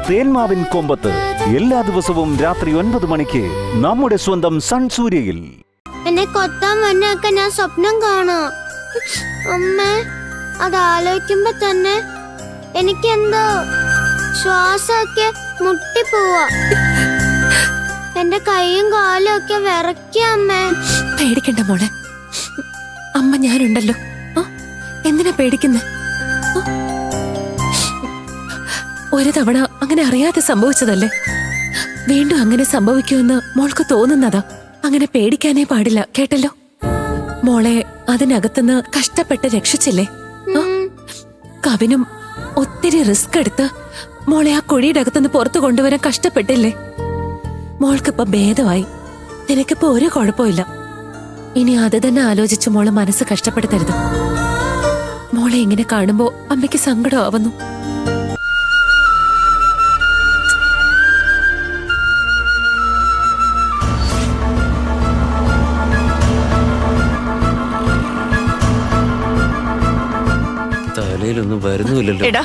തേന്മാവിൻ കൊമ്പത്ത് എല്ലാ ദിവസവും രാത്രി 9 മണിക്ക് നമ്മുടെ സ്വന്തം സൺ സൂര്യയിൽ. എന്നെ കൊത്താൻ വന്നൊക്കെ ഞാൻ സ്വപ്നം കാണാം. അമ്മ അത് ആലോചിക്കുമ്പോ തന്നെ എനിക്കെന്തോ ശ്വാസമൊക്കെ മുട്ടിപ്പോവാ. എന്റെ കൈയും കാലും ഒക്കെ വിറയ്ക്ക. അമ്മേ പേടിക്കണ്ട മോളെ, അമ്മ ഞാനുണ്ടല്ലോ. എന്തിനാ പേടിക്കുന്നേ? ഒരു തവണ അങ്ങനെ അറിയാതെ സംഭവിച്ചതല്ലേ, വീണ്ടും അങ്ങനെ സംഭവിക്കുമെന്ന് മോൾക്ക് തോന്നുന്നതാ. അങ്ങനെ പേടിക്കാനേ പാടില്ല, കേട്ടല്ലോ. മോളെ അതിനകത്തുനിന്ന് കഷ്ടപ്പെട്ട് രക്ഷിച്ചില്ലേ? കവിനും ഒത്തിരി റിസ്ക് എടുത്ത് മോളെ ആ കുഴിയുടെ അകത്തുനിന്ന് പുറത്തു കൊണ്ടുവരാൻ കഷ്ടപ്പെട്ടില്ലേ? മോൾക്കിപ്പോ ഭേദമായി, നിനക്കിപ്പോ ഒരു കുഴപ്പമില്ല. ഇനി അത് തന്നെ ആലോചിച്ച് മോളെ മനസ്സ് കഷ്ടപ്പെടുത്തരുത്. മോളെ ഇങ്ങനെ കാണുമ്പോ അമ്മയ്ക്ക് സങ്കടമാവുന്നു. തലയിലൊന്നും വരുന്നില്ലല്ലോ.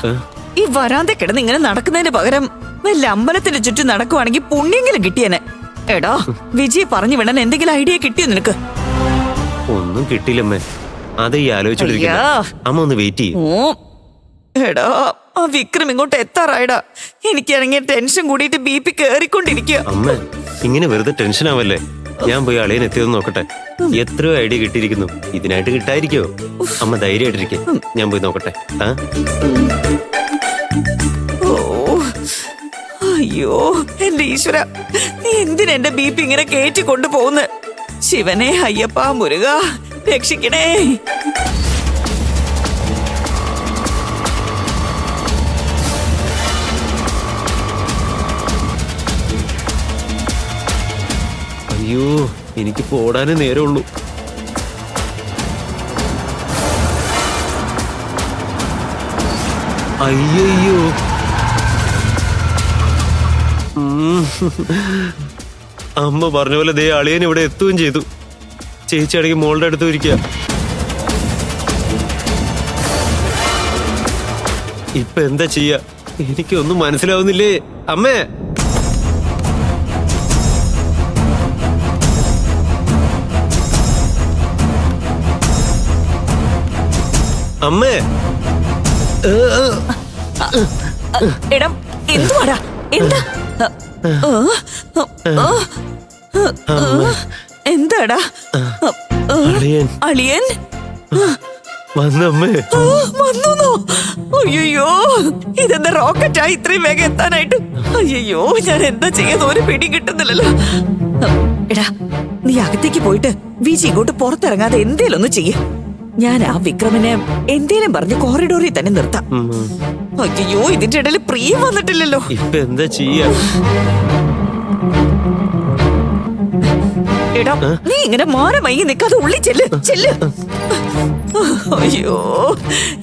ഈ വരാന്തെ കിടന്ന് ഇങ്ങനെ നടക്കുന്നതിന് പകരം വല്ല അമ്പലത്തിന് ചുറ്റും നടക്കുവാണെങ്കിൽ പുണ്യെങ്കിലും കിട്ടിയനെ. എടാ വിജയ് പറഞ്ഞു വിടാൻ എന്തെങ്കിലും ഐഡിയ കിട്ടിയോ നിനക്ക്? ഒന്നും കിട്ടിയില്ലമ്മേ, അത് ഈ ആലോചിച്ചോണ്ടിരിക്കുന്ന. അമ്മ ഒന്ന് വെയിറ്റ് ചെയ്യും. എടാ ആ വിക്രം ഇങ്ങോട്ട് എത്താറായടാ. എനിക്കാണെങ്കിൽ ടെൻഷൻ കൂടിയിട്ട് BP കേറിക്കൊണ്ടിരിക്കുക. അമ്മ ഇങ്ങനെ വെറുതെ ടെൻഷൻ ആവല്ലേ. ഞാൻ പോയി അളിയൻ എത്തിയതെന്ന് നോക്കട്ടെ. എത്രയോ ഐഡിയ കിട്ടിയിരിക്കുന്നു, ഇതിനായിട്ട് കിട്ടായിരിക്കോ? അമ്മ ധൈര്യമായിട്ടിരിക്കെ, ഞാൻ പോയി നോക്കട്ടെ. അയ്യോ എന്റെ ഈശ്വര, നീ എന്തിനാ എന്റെ BP ഇങ്ങനെ കയറ്റി കൊണ്ടുപോകുന്നു? ശിവനെ, അയ്യപ്പ, മുരുക, രക്ഷിക്കണേ. അയ്യോ, എനിക്ക് പോടാനേ നേരമുള്ളൂ. അയ്യോ, അമ്മ പറഞ്ഞ പോലെ ദേ അളിയൻ ഇവിടെ എത്തുകയും ചെയ്തു. ചേച്ചിയാണെങ്കിൽ മോളുടെ അടുത്ത് ഇരിക്കുക. ഇപ്പൊ എന്താ ചെയ്യാ? എനിക്കൊന്നും മനസ്സിലാവുന്നില്ലേ അമ്മേ. അമ്മേ, എടാ എന്തുവാടാ? എന്താ എന്താടാ? അളിയൻ വന്നമ്മേ. വന്നോ? അയ്യോ, ഇതെന്താ റോക്കറ്റാ ഇത്രയും വേഗം എത്താനായിട്ട്? അയ്യോ, ഞാൻ എന്താ ചെയ്യാന്ന് ഒരു പിടി കിട്ടുന്നില്ലല്ലോ. എടാ നീ അകത്തേക്ക് പോയിട്ട് വിജി ഇങ്ങോട്ട് പുറത്തിറങ്ങാതെ എന്തേലും ഒന്ന് ചെയ്യേ. ഞാൻ ആ വിക്രമിനെ എന്തേലും പറഞ്ഞ് കോറിഡോറിൽ തന്നെ നിർത്താം. അയ്യോ, ഇതിന്റെ ഇടയിൽ പ്രിയ വന്നിട്ടില്ലല്ലോ. ഇപ്പൊ എന്താ ചെയ്യാ? എടാ നീ ഇങ്ങനെ മാറമയങ്ങി നിൽക്കാതെ ഉള്ളി ചെല്ല്. അയ്യോ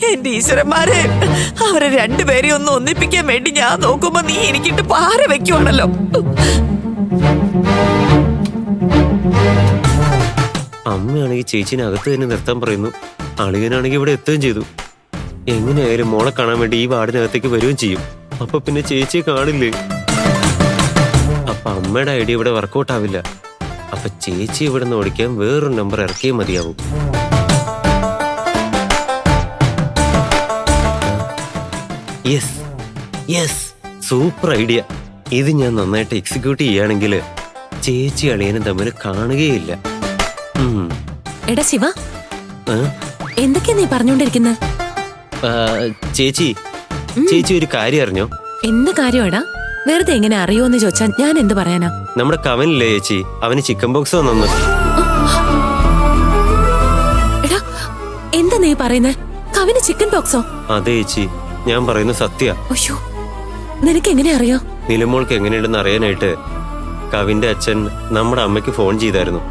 എന്റെ ഈശ്വരന്മാരെ, അവരെ രണ്ടുപേരെയും ഒന്ന് ഒന്നിപ്പിക്കാൻ വേണ്ടി ഞാൻ നോക്കുമ്പോ നീ എനിക്കിട്ട് പാര വെക്കുവാണല്ലോ. അമ്മയാണെങ്കിൽ ചേച്ചിനെ അകത്ത് തന്നെ നിർത്താൻ പറയുന്നു. അളിയനാണെങ്കിൽ ഇവിടെ എത്തുകയും ചെയ്തു. എങ്ങനെയായാലും മോളെ കാണാൻ വേണ്ടി ഈ വാർഡിനകത്തേക്ക് വരികയും ചെയ്യും. അപ്പൊ പിന്നെ ചേച്ചിയെ കാണില്ലേ? അപ്പൊ അമ്മയുടെ ഐഡിയ ഇവിടെ വർക്കൗട്ട് ആവില്ല. അപ്പൊ ചേച്ചി ഇവിടെ നിന്ന് ഓടിക്കാൻ വേറൊരു നമ്പർ ഇറക്കിയേ മതിയാവും. Yes, super idea. ഇത് ഞാൻ നന്നായിട്ട് എക്സിക്യൂട്ട് ചെയ്യുകയാണെങ്കിൽ ചേച്ചി അളിയനും തമ്മിൽ കാണുകയില്ല. എടാ ശിവ, എന്തൊക്കെയാ നീ പറഞ്ഞോണ്ടിരിക്കുന്നത്? ചേച്ചി ഒരു കാര്യം അറിഞ്ഞോ? എന്ത് കാര്യമാടാ? വെറുതെ എങ്ങനെ അറിയോന്ന് ചോദിച്ചാ ഞാൻ എന്ത് പറയാനാ? നമ്മുടെ കവനില്ലേ ചേച്ചി, അവന് ചിക്കൻ ബോക്സ് വന്നു. എടാ എന്താ നീ പറയുന്നേ? കവിന് ചിക്കൻ ബോക്സോ? അതെ ചേച്ചി, ഞാൻ പറയുന്ന സത്യ. അയ്യോ, നിനക്ക് എങ്ങനെ അറിയാം? നിലമോൾക്ക് എങ്ങനെയുണ്ടെന്ന് അറിയാനായിട്ട് കവിന്റെ അച്ഛൻ നമ്മുടെ അമ്മയ്ക്ക് ഫോൺ ചെയ്തായിരുന്നു.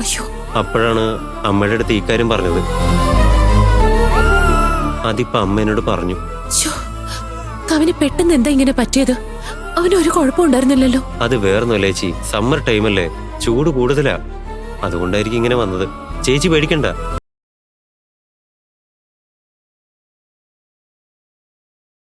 അയ്യോ, അപ്പോഴാണ് അമ്മയുടെ അടുത്ത് ഈ കാര്യം പറഞ്ഞത്. അതിപ്പോ അമ്മ എന്നോട് പറഞ്ഞു. കവിന് പെട്ടെന്ന് എന്താ ഇങ്ങനെ പറ്റിയത്? അവനൊരു കുഴപ്പമുണ്ടായിരുന്നില്ലല്ലോ. അത് വേറൊന്നുമല്ല ചേച്ചി, സമ്മർ ടൈമല്ലേ, ചൂട് കൂടുതലാ, അതുകൊണ്ടായിരിക്കും ഇങ്ങനെ വന്നത്. ചേച്ചി പേടിക്കണ്ട.